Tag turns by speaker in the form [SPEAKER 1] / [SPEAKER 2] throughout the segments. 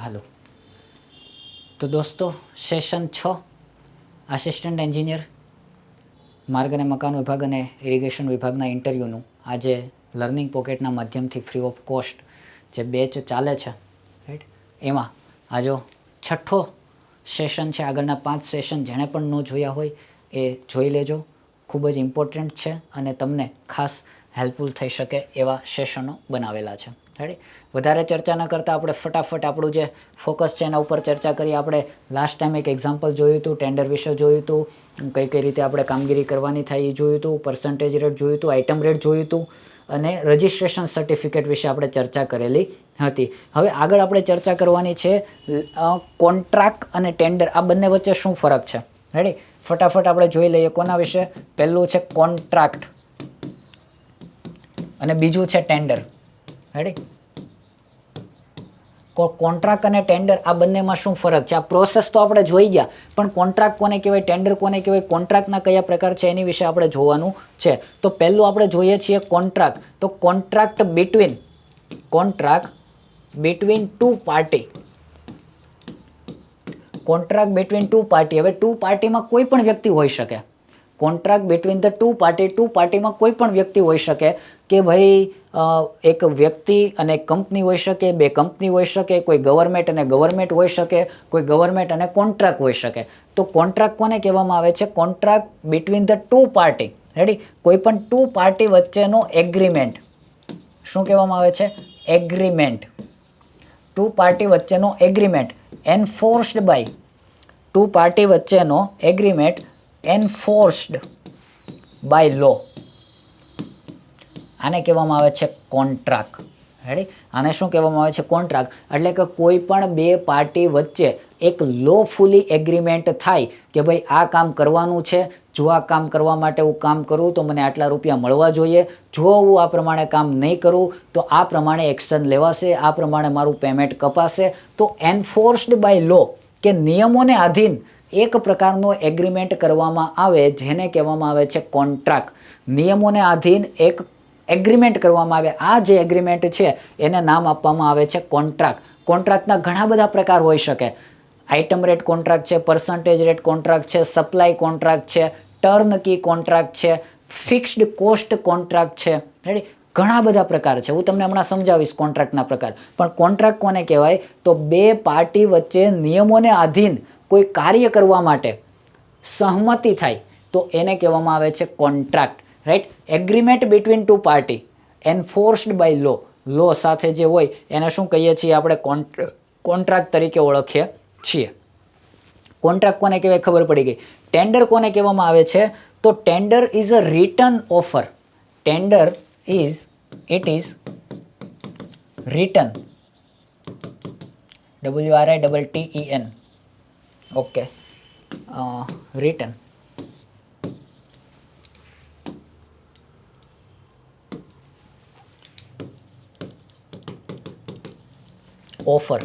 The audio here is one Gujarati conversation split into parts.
[SPEAKER 1] હાલો, તો દોસ્તો સેશન 6 આસિસ્ટન્ટ એન્જિનિયર માર્ગ અને મકાન વિભાગ અને ઇરિગેશન વિભાગના ઇન્ટરવ્યૂનું આજે લર્નિંગ પોકેટના માધ્યમથી ફ્રી ઓફ કોસ્ટ જે બેચ ચાલે છે, રાઈટ, એમાં આજો 6થો સેશન છે. આગળના 5 સેશન જેણે પણ ન જોયા હોય એ જોઈ લેજો, ખૂબ જ ઇમ્પોર્ટન્ટ છે અને તમને ખાસ હેલ્પફુલ થઈ શકે એવા સેશનો બનાવેલા છે. રેડી, વધારે ચર્ચા ન કરતાં આપણે ફટાફટ આપણું જે ફોકસ છે એના ઉપર ચર્ચા કરીએ. આપણે લાસ્ટ ટાઈમ એક એક્ઝામ્પલ જોયું હતું, ટેન્ડર વિશે જોયું હતું, કઈ રીતે આપણે કામગીરી કરવાની થાય એ જોયું હતું, પર્સન્ટેજ રેટ જોયું હતું, આઇટમ રેટ જોયું હતું અને રજિસ્ટ્રેશન સર્ટિફિકેટ વિશે આપણે ચર્ચા કરેલી હતી. હવે આગળ આપણે ચર્ચા કરવાની છે કોન્ટ્રાક્ટ અને ટેન્ડર, આ બંને વચ્ચે શું ફરક છે. રેડી, ફટાફટ આપણે જોઈ લઈએ. કોના વિશે? પહેલું છે કોન્ટ્રાક્ટ અને બીજું છે ટેન્ડર. રેડી, કોન્ટ્રાક્ટ અને ટેન્ડર આ બંનેમાં શું ફરક છે? આ પ્રોસેસ તો આપણે જોઈ ગયા, પણ કોન્ટ્રાક્ટ કોને કહેવાય, ટેન્ડર કોને કહેવાય, કોન્ટ્રાક્ટના કયા પ્રકાર છે એની વિશે આપણે જોવાનું છે. તો પહેલું આપણે જોઈએ છીએ કોન્ટ્રાક્ટ. તો contract between two party. Contract between two party. હવે ટુ પાર્ટીમાં કોઈ પણ વ્યક્તિ હોઈ શકે. Contract between the two party, two પાર્ટીમાં કોઈ પણ વ્યક્તિ હોઈ શકે કે ભાઈ એક વ્યક્તિ અને કંપની હોઈ શકે, બે કંપની હોઈ શકે, કોઈ ગવર્મેન્ટ અને ગવર્મેન્ટ હોઈ શકે, કોઈ ગવર્મેન્ટ અને કોન્ટ્રાક્ટ હોઈ શકે. તો કોન્ટ્રાક્ટ કોને કહેવામાં આવે છે? Contract between the two party. Ready, કોઈ પણ ટુ પાર્ટી વચ્ચેનો એગ્રીમેન્ટ. શું કહેવામાં આવે છે? એગ્રીમેન્ટ. ટુ પાર્ટી વચ્ચેનો એગ્રીમેન્ટ એન્ફોર્સ્ડ બાય. ટુ પાર્ટી વચ્ચેનો એગ્રીમેન્ટ એન્ફોર્સ્ડ બાય લો. આને કહેવામાં આવે છે કોન્ટ્રાક્ટ. રેડી, આને શું કહેવામાં આવે છે? કોન્ટ્રાક્ટ. એટલે કે કોઈ પણ બે પાર્ટી વચ્ચે એક લોફુલી એગ્રીમેન્ટ થાય કે ભાઈ આ કામ કરવાનું છે, જો આ કામ કરવા માટે હું કામ કરું તો મને આટલા રૂપિયા મળવા જોઈએ, જો હું આ પ્રમાણે કામ નહીં કરું તો આ પ્રમાણે એક્શન લેવાશે, આ પ્રમાણે મારું પેમેન્ટ કપાશે. તો એન્ફોર્સ્ડ બાય લો, કે નિયમોને આધીન એક પ્રકારનો એગ્રીમેન્ટ કરવામાં આવે જેને કહેવામાં આવે છે કોન્ટ્રાક્ટ. નિયમોને આધીન એક એગ્રીમેન્ટ કરવામાં આવે, આ જે એગ્રીમેન્ટ છે એને નામ આપવામાં આવે છે કોન્ટ્રાક્ટ. કોન્ટ્રાક્ટના ઘણા બધા પ્રકાર હોઈ શકે. આઇટમ રેટ કોન્ટ્રાક્ટ છે, પર્સન્ટેજ રેટ કોન્ટ્રાક્ટ છે, સપ્લાય કોન્ટ્રાક્ટ છે, ટર્ન કી કોન્ટ્રાક્ટ છે, ફિક્સ્ડ કોસ્ટ કોન્ટ્રાક્ટ છે. રેડી, ઘણા બધા પ્રકાર છે. હું તમને હમણાં સમજાવીશ કોન્ટ્રાક્ટના પ્રકાર. પણ કોન્ટ્રાક્ટ કોને કહેવાય? તો બે પાર્ટી વચ્ચે નિયમોને આધીન કોઈ કાર્ય કરવા માટે સહમતિ થાય તો એને કહેવામાં આવે છે contract. Right, agreement between two party enforced by law. Law સાથે જે હોય એને શું કહીએ છીએ? આપણે કોન્ટ્રાક્ટ તરીકે ઓળખીએ છીએ. કોન્ટ્રાક્ટ કોને કહેવાય ખબર પડી ગઈ. ટેન્ડર કોને કહેવામાં આવે છે? તો tender is a return offer. Tender is return, WRITTEN. Okay, return. Offer.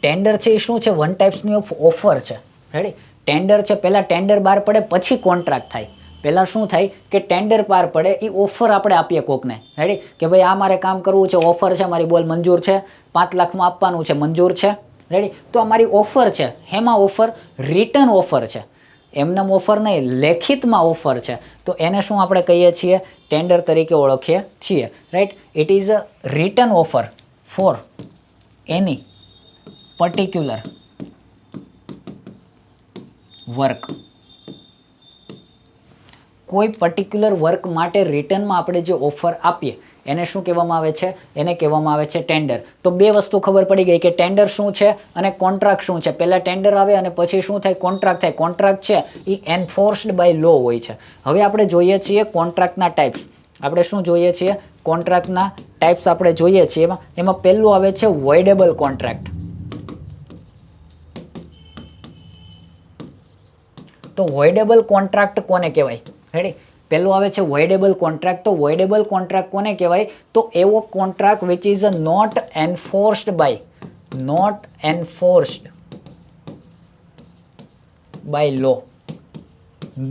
[SPEAKER 1] Tender છે એ શું છે? વન ટાઈપ્સની ઓફર છે. રેડી, ટેન્ડર છે, પહેલા ટેન્ડર બહાર પડે પછી કોન્ટ્રાક્ટ થાય. પહેલા શું થાય કે ટેન્ડર બહાર પડે, એ ઓફર આપણે આપીએ કોકને. રેડી, કે ભાઈ આ મારે કામ કરવું છે, ઓફર છે, મારી બોલ મંજૂર છે, 5 લાખમાં આપવાનું છે, મંજૂર છે. રેડી, તો આ મારી ઓફર છે. હેમાં ઓફર? રિટર્ન ઓફર છે. એમનેમ ઓફર નહીં, લેખિતમાં ઓફર છે. તો એને શું આપણે કહીએ છીએ? ટેન્ડર તરીકે ઓળખીએ છીએ. Right, it is a return offer four any particular work. કોઈ પર્ટિક્યુલર વર્ક માટે રિટર્નમાં આપણે જે ઓફર આપીએ એને શું કહેવામાં આવે છે? એને કહેવામાં આવે છે ટેન્ડર. તો બે વસ્તુ ખબર પડી ગઈ કે ટેન્ડર શું છે અને કોન્ટ્રાક્ટ શું છે. પહેલા ટેન્ડર આવે અને પછી શું થાય? કોન્ટ્રાક્ટ થાય. કોન્ટ્રાક્ટ છે એ એન્ફોર્સ્ડ બાય લો હોય છે. હવે આપણે જોઈએ છીએ કોન્ટ્રાક્ટના ટાઈપ્સ. આપણે શું જોઈએ છીએ? કોન્ટ્રાક્ટના ટાઈપ્સ આપણે જોઈએ છીએ. એમાં પહેલું આવે છે વોઇડેબલ કોન્ટ્રાક્ટ. તો વોઇડેબલ કોન્ટ્રાક્ટ કોને કહેવાય? રેડી, પહેલું આવે છે વોઇડેબલ કોન્ટ્રાક્ટ. તો વોઇડેબલ કોન્ટ્રાક્ટ કોને કહેવાય? તો એવો contract which is not enforced by law.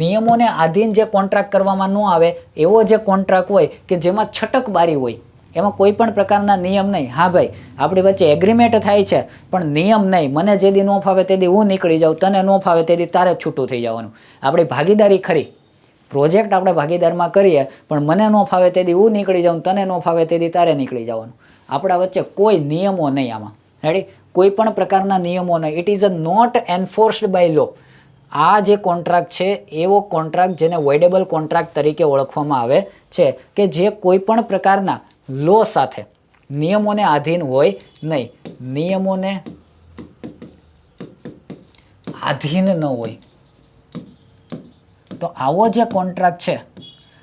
[SPEAKER 1] નિયમોને આધીન જે કોન્ટ્રાક્ટ કરવામાં ન આવે એવો જે કોન્ટ્રાક્ટ હોય કે જેમાં છટકબારી હોય, એમાં કોઈ પણ પ્રકારના નિયમ નહીં. હા ભાઈ, આપણી વચ્ચે એગ્રીમેન્ટ થાય છે પણ નિયમ નહીં. મને જે દી ન ફાવે તે દી હું નીકળી જાઉં, તને ન ફાવે તે દી તારે છૂટું થઈ જવાનું. આપણી ભાગીદારી ખરી, પ્રોજેક્ટ આપણે ભાગીદારમાં કરીએ પણ મને ન ફાવે તે દી હું નીકળી જાઉં, તને ન ફાવે તે દી તારે નીકળી જવાનું. આપણા વચ્ચે કોઈ નિયમો નહીં આમાં. રેડી? કોઈ પણ પ્રકારના નિયમો નહીં. It is not enforced by લો. આ જે કોન્ટ્રાક્ટ છે એવો કોન્ટ્રાક્ટ જેને વોઇડેબલ કોન્ટ્રાક્ટ તરીકે ઓળખવામાં આવે છે, કે જે કોઈ પણ પ્રકારના લો સાથે નિયમોને આધીન હોય નહીં. નિયમોને આધીન ન હોય. તો આવો જે કોન્ટ્રાક્ટ છે,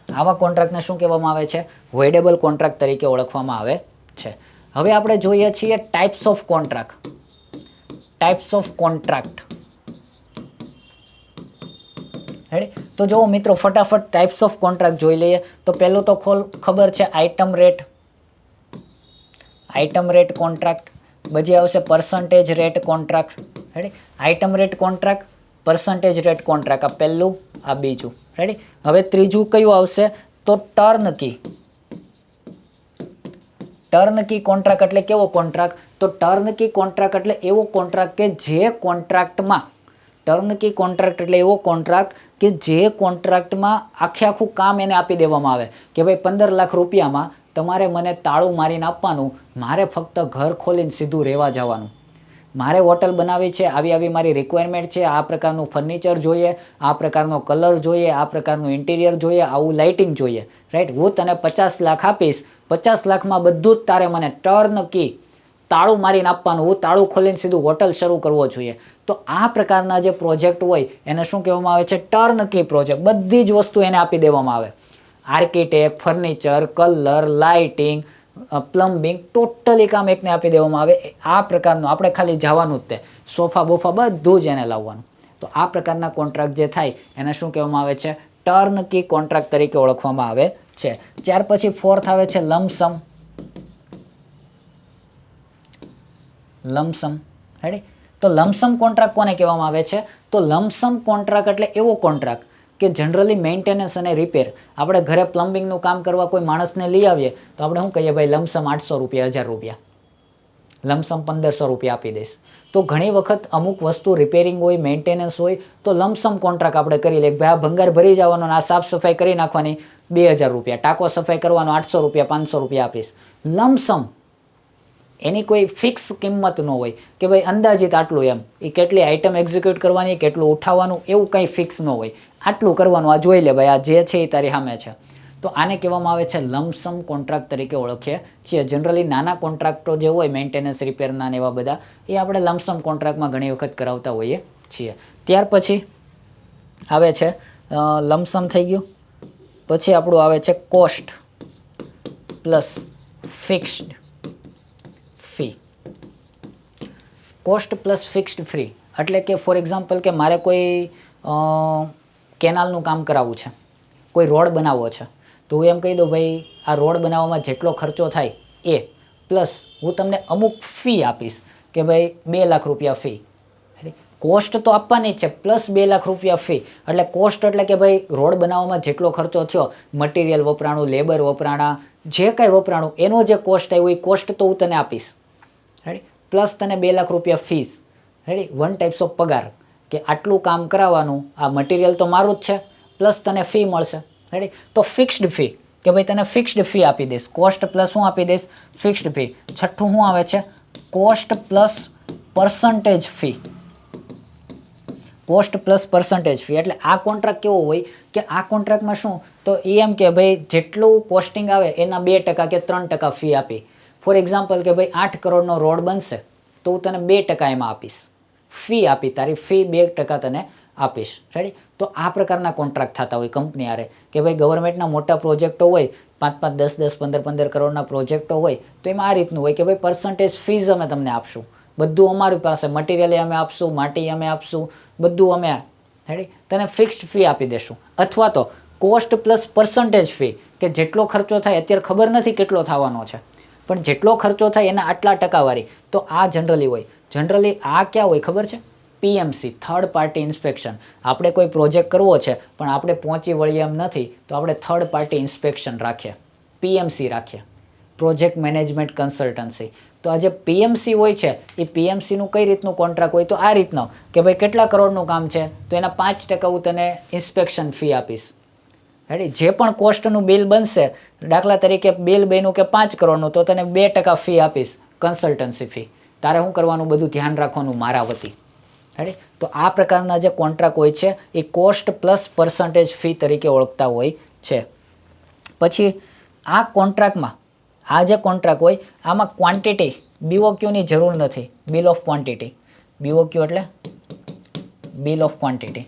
[SPEAKER 1] આવા કોન્ટ્રાક્ટને શું કહેવામાં આવે છે? વોઇડેબલ કોન્ટ્રાક્ટ તરીકે ઓળખવામાં આવે છે. હવે આપણે જોઈએ છીએ types of contract. Types of contract. Ready? તો જુઓ મિત્રો, ફટાફટ ટાઈપ્સ ઓફ કોન્ટ્રાક્ટ જોઈ લઈએ. તો પહેલું તો ખબર છે item rate. Item rate contract. પછી આવશે percentage rate contract. Ready? Item rate contract, percentage rate contract. આ પહેલું, આ બીજું. રેડી? હવે ત્રીજું કયું આવશે? તો ટર્નકી. ટર્નકી કોન્ટ્રાક્ટ એટલે કેવો કોન્ટ્રાક્ટ? તો ટર્નકી કોન્ટ્રાક્ટ એટલે એવો કોન્ટ્રાક્ટ કે જે કોન્ટ્રાક્ટમાં, ટર્નકી કોન્ટ્રાક્ટ એટલે એવો કોન્ટ્રાક્ટ કે જે કોન્ટ્રાક્ટમાં આખું કામ એને આપી દેવામાં આવે કે ભાઈ 15 લાખ રૂપિયામાં તમારે મને તાળું મારીને આપવાનું, મારે ફક્ત ઘર ખોલીને સીધું રહેવા જવાનું. મારે હોટલ બનાવી છે, આવી મારી રિક્વાયરમેન્ટ છે, આ પ્રકારનું ફર્નિચર જોઈએ, આ પ્રકારનો કલર જોઈએ, આ પ્રકારનું ઇન્ટિરિયર જોઈએ, આવું લાઇટિંગ જોઈએ. રાઈટ? હું તને 50 લાખ આપીશ. 50 લાખમાં બધું જ તારે મને ટર્નકી તાળું મારીને આપવાનું. હું તાળું ખોલીને સીધું હોટલ શરૂ કરવો જોઈએ. તો આ પ્રકારના જે પ્રોજેક્ટ હોય એને શું કહેવામાં આવે છે? Turnkey project. બધી જ વસ્તુ એને આપી દેવામાં આવે. Architect, furniture, colour, lighting, plumbing, totally કામ એકને આપી દેવામાં આવે. આ પ્રકારનું આપણે ખાલી જવાનું જ તે, સોફા બોફા બધું જ એને લાવવાનું. તો આ પ્રકારના કોન્ટ્રાક્ટ જે થાય એને શું કહેવામાં આવે છે? ટર્નકી કોન્ટ્રાક્ટ તરીકે ઓળખવામાં આવે છે. ત્યાર પછી ફોર્થ આવે છે લમસમ. લમસમ. રેડી? તો લમસમ કોન્ટ્રાક્ટ કોને કહેવામાં આવે છે? તો લમસમ કોન્ટ્રાક્ટ એટલે એવો કોન્ટ્રાક્ટ કે જનરલી મેન્ટેનન્સ અને રિપેર. આપણે ઘરે પ્લમ્બિંગનું કામ કરવા કોઈ માણસને લઈ આવીએ તો આપણે શું કહીએ? ભાઈ લમસમ 800 રૂપિયા, 1000 રૂપિયા, લમસમ 1500 રૂપિયા આપી દઈશ. તો ઘણી વખત અમુક વસ્તુ રિપેરિંગ હોય, મેન્ટેનન્સ હોય તો લમસમ કોન્ટ્રાક્ટ આપણે કરી લઈએ. ભાઈ આ ભંગાર ભરી જવાનો, આ સાફ સફાઈ કરી નાખવાની 2000 રૂપિયા, ટાંકો સફાઈ કરવાનો 800 રૂપિયા, 500 રૂપિયા આપીશ. લમસમ. એની કોઈ ફિક્સ કિંમત ન હોય કે ભાઈ અંદાજિત આટલું, એમ એ કેટલી આઇટમ એક્ઝિક્યુટ કરવાની, કેટલું ઉઠાવવાનું, એવું કંઈ ફિક્સ ન હોય. આટલું કરવાનું, આ જોઈ લે ભાઈ, આ જે છે એ તારી સામે છે. તો આને કહેવામાં આવે છે લમસમ કોન્ટ્રાક્ટ તરીકે ઓળખીએ છીએ. જનરલી નાના કોન્ટ્રાક્ટો જે હોય મેન્ટેનન્સ, રિપેરના ને એવા બધા, એ આપણે લમસમ કોન્ટ્રાક્ટમાં ઘણી વખત કરાવતા હોઈએ છીએ. ત્યાર પછી આવે છે લમસમ થઈ ગયું. પછી આપણું આવે છે cost plus fixed fee. Cost plus fixed fee એટલે કે ફોર એક્ઝામ્પલ કે મારે કોઈ કેનાલનું કામ કરાવવું છે, કોઈ રોડ બનાવવો છે, તો હું એમ કહી દઉં ભાઈ આ રોડ બનાવવામાં જેટલો ખર્ચો થાય એ પ્લસ હું તમને અમુક ફી આપીશ કે ભાઈ 2 લાખ રૂપિયા ફી. કોસ્ટ તો આપવાની જ છે પ્લસ 2 લાખ રૂપિયા ફી. એટલે કોસ્ટ એટલે કે ભાઈ રોડ બનાવવામાં જેટલો ખર્ચો થયો, મટીરિયલ વપરાણું, લેબર વપરાણા, જે કાંઈ વપરાણું, એનો જે કોસ્ટ આવ્યો એ કોસ્ટ તો હું તને આપીશ. રેડી? પ્લસ તને 2 લાખ રૂપિયા fees. Ready? One types of પગાર કે આટલું કામ કરાવવાનું, આ મટીરિયલ તો મારું જ છે, પ્લસ તને ફી મળશે. રેડી? તો ફિક્સ્ડ ફી કે ભાઈ તને ફિક્સ્ડ ફી આપી દઈશ. કોસ્ટ પ્લસ હું આપી દઈશ? Fixed fee. છઠ્ઠું શું આવે છે? Cost plus percentage fee. Cost plus percentage fee એટલે આ કોન્ટ્રાક્ટ કેવો હોય કે આ કોન્ટ્રાક્ટમાં શું, તો એ એમ કે ભાઈ જેટલું કોસ્ટિંગ આવે એના 2% કે 3% ફી આપી. ફોર એક્ઝામ્પલ કે ભાઈ 8 કરોડનો રોડ બનશે તો હું તને 2% એમાં આપીશ, ફી આપી, તારી ફી 2% તને આપીશ. રેડી? તો આ પ્રકારના કોન્ટ્રાક્ટ થતા હોય કંપની આરે કે ભાઈ ગવર્મેન્ટના મોટા પ્રોજેક્ટો હોય, 5-5, 10-10, 15-15 કરોડના પ્રોજેક્ટો હોય તો એમાં આ રીતનું હોય કે ભાઈ પર્સન્ટેજ ફીઝ અમે તમને આપશું, બધું અમારી પાસે, મટીરિયલ અમે આપશું, માટી અમે આપશું, બધું અમે. રેડી? તને ફિક્સ્ડ ફી આપી દેશું. અથવા તો કોસ્ટ પ્લસ પર્સન્ટેજ ફી કે જેટલો ખર્ચો થાય, અત્યારે ખબર નથી કેટલો થવાનો છે, પણ જેટલો ખર્ચો થાય એના આટલા ટકાવારી. તો આ જનરલી હોય. જનરલી આ ક્યાં હોય ખબર છે? PMC, third party inspection. આપણે કોઈ પ્રોજેક્ટ કરવો છે પણ આપણે પહોંચી વળીએ એમ નથી તો આપણે થર્ડ પાર્ટી ઇન્સ્પેક્શન રાખીએ, પીએમસી રાખીએ. Project management consultancy. તો આ જે પીએમસી હોય છે એ પીએમસીનું કઈ રીતનું કોન્ટ્રાક્ટ હોય તો આ રીતનો કે ભાઈ કેટલા કરોડનું કામ છે તો એના 5% હું તને ઇન્સ્પેક્શન ફી આપીશ. રેડી, જે પણ કોસ્ટનું બિલ બનશે, દાખલા તરીકે બિલ બન્યું કે 5 કરોડનું તો તને 2% ફી આપીશ કન્સલ્ટન્સી ફી. તારે શું કરવાનું, બધું ધ્યાન રાખવાનું મારા વતી. રેડી, તો આ પ્રકારના જે કોન્ટ્રાક્ટ હોય છે એ કોસ્ટ પ્લસ પર્સન્ટેજ ફી તરીકે ઓળખતા હોય છે. પછી આ કોન્ટ્રાક્ટમાં આ જે કોન્ટ્રાક્ટ હોય આમાં ક્વોન્ટિટી બીઓક્યુની જરૂર નથી. બિલ ઓફ ક્વોન્ટિટી, બીઓક્યુ એટલે બિલ ઓફ ક્વોન્ટિટી.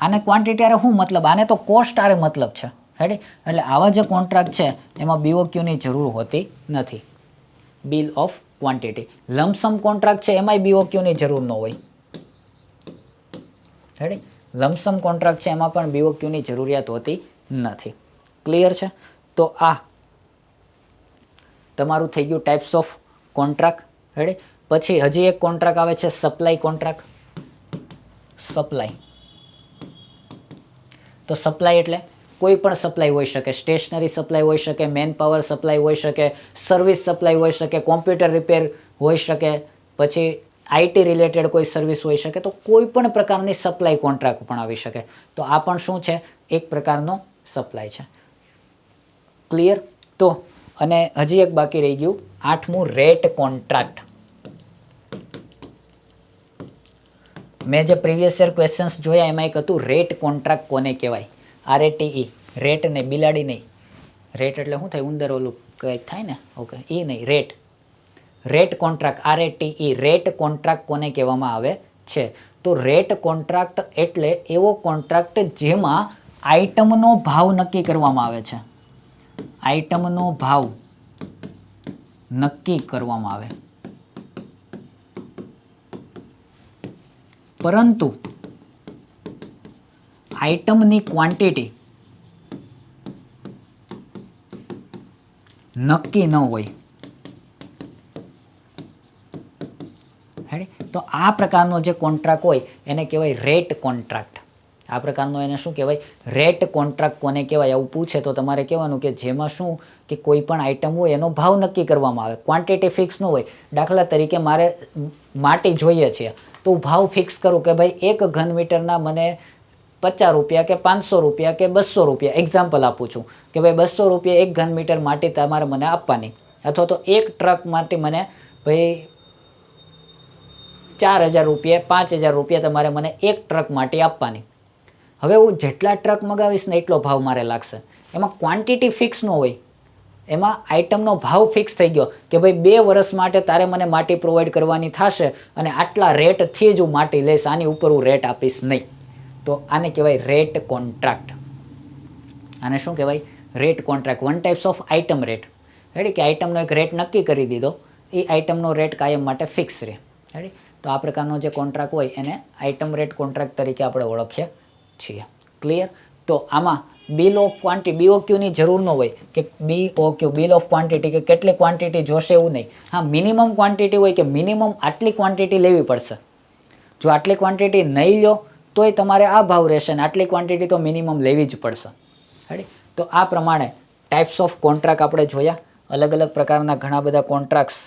[SPEAKER 1] આને ક્વોન્ટિટી આરે શું મતલબ, આને તો કોસ્ટ આરે મતલબ છે. રેડી, એટલે આવા જે કોન્ટ્રાક્ટ છે એમાં બીઓક્યુની જરૂર હોતી નથી. Bill of quantity. Lump sum contract છે એમાંય બીઓક્યુની જરૂર ન હોય. રેડી, લમસમ કોન્ટ્રાક્ટ છે એમાં પણ બીઓક્યુની જરૂરિયાત હોતી નથી. ક્લિયર છે? તો આ તમારું થઈ ગયું ટાઈપ્સ ઓફ કોન્ટ્રાક્ટ. રેડી, પછી હજી એક કોન્ટ્રાક્ટ આવે છે સપ્લાય કોન્ટ્રાક્ટ. સપ્લાય, તો સપ્લાય એટલે કોઈ પણ સપ્લાય હોઈ શકે. સ્ટેશનરી સપ્લાય હોઈ શકે, મેન પાવર સપ્લાય હોઈ શકે, સર્વિસ સપ્લાય હોઈ શકે, કોમ્પ્યુટર રિપેર હોઈ શકે, પછી આઈટી રિલેટેડ કોઈ સર્વિસ હોઈ શકે. તો કોઈ પણ પ્રકારની સપ્લાય કોન્ટ્રાક્ટ પણ આવી શકે. તો આ પણ શું છે, એક પ્રકારનો સપ્લાય છે. ક્લિયર? તો અને હજી એક બાકી રહી ગયું 8મું, રેટ કોન્ટ્રાક્ટ. મેં જે પ્રીવિયસ યર ક્વેશ્ચન્સ જોયા એમાં એક હતું રેટ કોન્ટ્રાક્ટ કોને કહેવાય. RATE, રેટ ને બિલાડી નહીં. રેટ એટલે શું થાય, ઉંદર ઓલું કંઈક થાય ને, ઓકે, એ નહીં, rate. Rate contract, RATE, rate contract કોને કહેવામાં આવે છે? તો રેટ કોન્ટ્રાક્ટ એટલે એવો કોન્ટ્રાક્ટ જેમાં આઇટમનો ભાવ નક્કી કરવામાં આવે છે. આઇટમનો ભાવ નક્કી કરવામાં આવે, પરંતુ આઇટમની ક્વોન્ટિટી નક્કી ન હોય. તો આ પ્રકારનો જે કોન્ટ્રાક્ટ હોય એને કહેવાય રેટ કોન્ટ્રાક્ટ. આ પ્રકારનો એને શું કહેવાય, રેટ કોન્ટ્રાક્ટ કોને કહેવાય. આવું પૂછે તો તમારે કહેવાનું કે જેમાં શું કે કોઈ પણ આઇટમ હોય એનો ભાવ નક્કી કરવામાં આવે, ક્વોન્ટિટી ફિક્સ ન હોય. દાખલા તરીકે મારે માટી જોઈએ છે તો હું ભાવ ફિક્સ કરું કે ભાઈ 1 ઘન મીટરના મને 50 રૂપિયા કે 500 રૂપિયા કે 200 રૂપિયા. એક્ઝામ્પલ આપું છું કે ભાઈ 200 રૂપિયા 1 ઘન મીટર માટી તમારે મને આપવાની, અથવા તો 1 ટ્રક માટી મને ભાઈ 4000 રૂપિયા 5000 રૂપિયા તમારે મને 1 ટ્રક માટી આપવાની. હવે હું જેટલા ટ્રક મગાવીશ ને એટલો ભાવ મારે લાગશે. એમાં ક્વોન્ટિટી ફિક્સ ન હોય, એમાં આઇટમનો ભાવ ફિક્સ થઈ ગયો કે ભાઈ 2 વર્ષ માટે તારે મને માટી પ્રોવાઈડ કરવાની થશે અને આટલા રેટથી જ હું માટી લઈશ, આની ઉપર હું રેટ આપીશ નહીં. તો આને કહેવાય રેટ કોન્ટ્રાક્ટ. આને શું કહેવાય, rate contract. One types of item rate. Ready, કે આઇટમનો એક રેટ નક્કી કરી દીધો, એ આઇટમનો રેટ કાયમ માટે ફિક્સ રહે. રેડી, તો આ પ્રકારનો જે કોન્ટ્રાક્ટ હોય એને આઇટમ રેટ કોન્ટ્રાક્ટ તરીકે આપણે ઓળખીએ છીએ. ક્લિયર? તો આમાં બિલ ઓફ ક્વોન્ટિટી, બીઓક્યુની જરૂર ન હોય કે BOQ, બિલ ઓફ ક્વોન્ટિટી, કે કેટલી ક્વોન્ટિટી જોશે એવું નહીં. હા, મિનિમમ ક્વોન્ટિટી હોય કે મિનિમમ આટલી ક્વોન્ટિટી લેવી પડશે. જો આટલી ક્વોન્ટિટી નહીં લો તોય તમારે આ ભાવ રહેશે ને આટલી ક્વોન્ટિટી તો મિનિમમ લેવી જ પડશે. રેડી, તો આ પ્રમાણે ટાઈપ્સ ઓફ કોન્ટ્રાક્ટ આપણે જોયા. અલગ અલગ પ્રકારના ઘણા બધા કોન્ટ્રાક્ટ્સ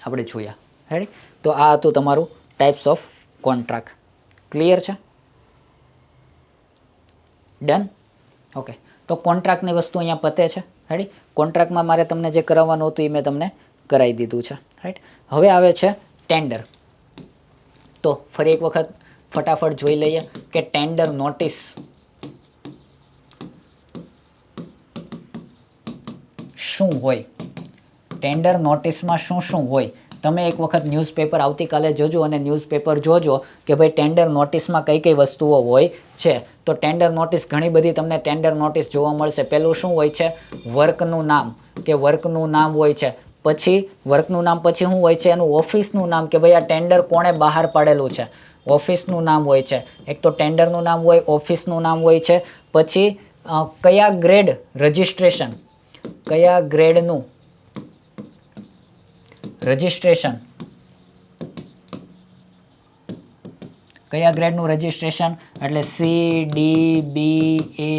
[SPEAKER 1] આપણે જોયા. રેડી, તો આ હતું તમારું ટાઈપ્સ ઓફ કોન્ટ્રાક્ટ. ક્લિયર છે? ડન? ઓકે, તો કોન્ટ્રાક્ટની વસ્તુ અહીંયા પતે છે. રેડી, કોન્ટ્રાક્ટમાં મારે તમને જે કરાવવાનું હતું એ મેં તમને કરાવી દીધું છે. રાઈટ, હવે આવે છે ટેન્ડર. તો ફરી એક વખત ફટાફટ જોઈ લઈએ કે ટેન્ડર નોટિસ શું હોય. ટેન્ડર નોટિસમાં શું શું હોય તમે એક વખત ન્યૂઝપેપર આવતીકાલે જોજો અને ન્યૂઝપેપર જોજો કે ભાઈ ટેન્ડર નોટિસમાં કઈ કઈ વસ્તુઓ હોય છે. તો ટેન્ડર નોટિસ ઘણી બધી તમને ટેન્ડર નોટિસ જોવા મળશે. પહેલું શું હોય છે, વર્કનું નામ, કે વર્કનું નામ હોય છે. પછી વર્કનું નામ પછી શું હોય છે, એનું ઓફિસનું નામ, કે ભાઈ આ ટેન્ડર કોણે બહાર પાડેલું છે, ઓફિસનું નામ હોય છે. એક તો ટેન્ડરનું નામ હોય, ઓફિસનું નામ હોય છે. પછી કયા ગ્રેડ રજિસ્ટ્રેશન, કયા ગ્રેડનું રજિસ્ટ્રેશન, કયા ગ્રેડનું રજિસ્ટ્રેશન, એટલે C, D, B, A,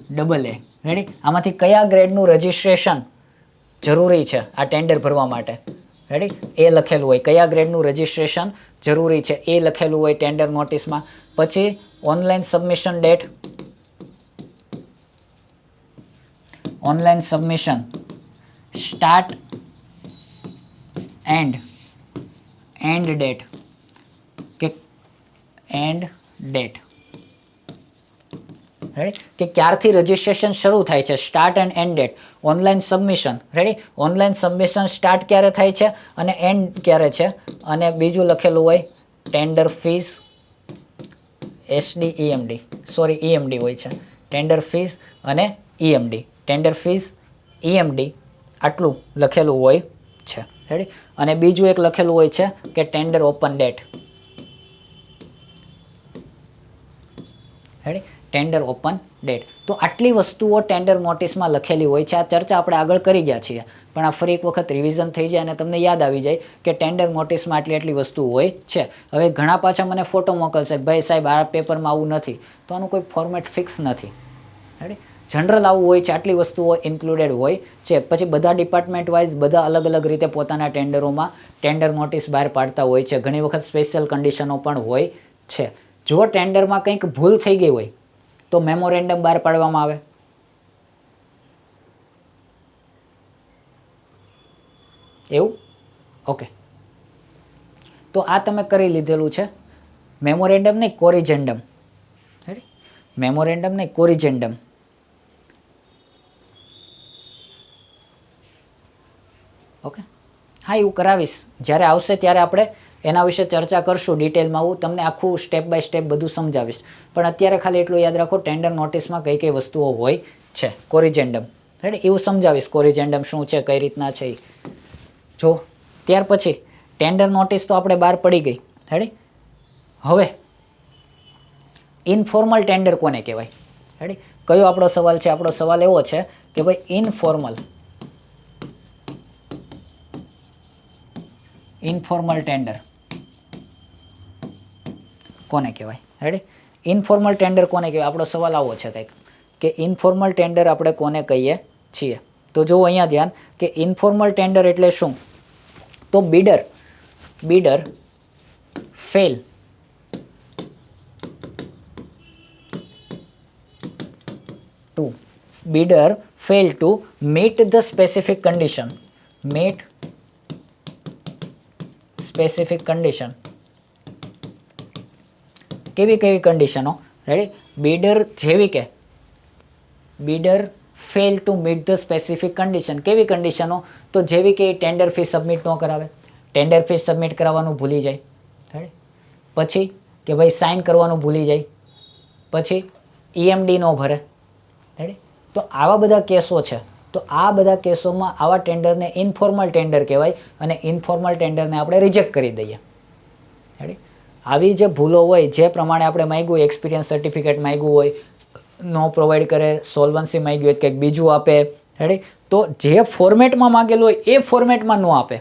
[SPEAKER 1] AA. Ready? આમાંથી કયા ગ્રેડનું રજિસ્ટ્રેશન જરૂરી છે આ ટેન્ડર ભરવા માટે? રેડી? એ લખેલું હોય. કયા ગ્રેડનું રજિસ્ટ્રેશન જરૂરી છે એ લખેલું હોય ટેન્ડર નોટિસમાં. પછી online submission date, online submission start and date કે એન્ડ ડેટ. રેડી? કે ક્યારથી રજિસ્ટ્રેશન શરૂ થાય છે, start and and date. Online submission. Ready? Online submission start ક્યારે થાય છે અને એન્ડ ક્યારે છે. અને બીજું લખેલું હોય ટેન્ડર ફીસ, EMD હોય છે. ટેન્ડર ફીસ અને EMD. ટેન્ડર ફીસ, EMD આટલું લખેલું હોય છે. રેડી? અને બીજું એક લખેલું હોય છે કે tender open date. Ready? Tender open date. તો આટલી વસ્તુઓ ટેન્ડર નોટિસમાં લખેલી હોય છે. આ ચર્ચા આપણે આગળ કરી ગયા છીએ, પણ આ ફરી એક વખત રિવિઝન થઈ જાય અને તમને યાદ આવી જાય કે ટેન્ડર નોટિસમાં આટલી વસ્તુ હોય છે. હવે ઘણા પાછા મને ફોટો મોકલશે કે ભાઈ સાહેબ આ પેપરમાં આવું નથી, તો આનું કોઈ ફોર્મેટ ફિક્સ નથી. રેડી? જનરલ આવું હોય છે, આટલી વસ્તુઓ ઇન્ક્લુડેડ હોય છે. પછી બધા ડિપાર્ટમેન્ટ વાઇઝ બધા અલગ અલગ રીતે પોતાના ટેન્ડરોમાં ટેન્ડર નોટિસ બહાર પાડતા હોય છે. ઘણી વખત સ્પેશિયલ કન્ડિશનો પણ હોય છે. જો ટેન્ડરમાં કંઈક ભૂલ થઈ ગઈ હોય તો મેમોરેન્ડમ બહાર પાડવામાં આવે. એવું? ઓકે. તો આ તમે કરી લીધેલું છે. મેમોરેન્ડમ નહીં, કોરિજેન્ડમ. રેડી? મેમોરેન્ડમ નહીં, કોરિજેન્ડમ. ઓકે. હા, એવું કરાવીશ. જ્યારે આવશે ત્યારે આપણે એના વિશે ચર્ચા કરશું ડિટેલમાં. હું તમને આખું સ્ટેપ બાય સ્ટેપ બધું સમજાવીશ. પણ અત્યારે ખાલી એટલું યાદ રાખો ટેન્ડર નોટિસમાં કઈ કઈ વસ્તુઓ હોય છે. કોરિજેન્ડમ. રેડી? એવું સમજાવીશ કોરિજેન્ડમ શું છે, કઈ રીતના છે. જો ત્યાર પછી ટેન્ડર નોટિસ તો આપણે બહાર પડી ગઈ. રેડી? હવે ઇનફોર્મલ ટેન્ડર કોને કહેવાય? રેડી? કયો આપણો સવાલ છે? આપણો સવાલ એવો છે કે ભાઈ ઇનફોર્મલ ટેન્ડર કોને કહેવાય? રેડી? ઇનફોર્મલ ટેન્ડર કોને કહેવાય? આપણો સવાલ આવો છે કંઈક કે ઇનફોર્મલ ટેન્ડર આપણે કોને કહીએ છીએ. તો જો અહીંયા ધ્યાન કે ઇનફોર્મલ ટેન્ડર એટલે શું? તો bidder fail to meet the specific condition. કેવી કન્ડિશનો? Ready? Bidder fail to meet the specific condition. કેવી કન્ડિશનો? તો જેવી કે ટેન્ડર ફી સબમિટ ન કરાવે, ટેન્ડર ફી સબમિટ કરાવવાનું ભૂલી જાય. રેડી? પછી કે ભાઈ સાઇન કરવાનું ભૂલી જાય, પછી EMD ન ભરે. રેડી? તો આવા બધા કેસો છે. તો આ બધા કેસોમાં આવા ટેન્ડરને ઇનફોર્મલ ટેન્ડર કહેવાય અને ઇનફોર્મલ ટેન્ડરને આપણે રિજેક્ટ કરી દઈએ. રેડી? આવી જે ભૂલો હોય, જે પ્રમાણે આપણે માંગ્યું હોય, એક્સપિરિયન્સ સર્ટિફિકેટ માંગ્યું હોય, નો પ્રોવાઈડ કરે, સોલ્વન્સી માંગ્યું હોય, કંઈક બીજું આપે. રેડી? તો જે ફોર્મેટમાં માંગેલું હોય એ ફોર્મેટમાં ન આપે.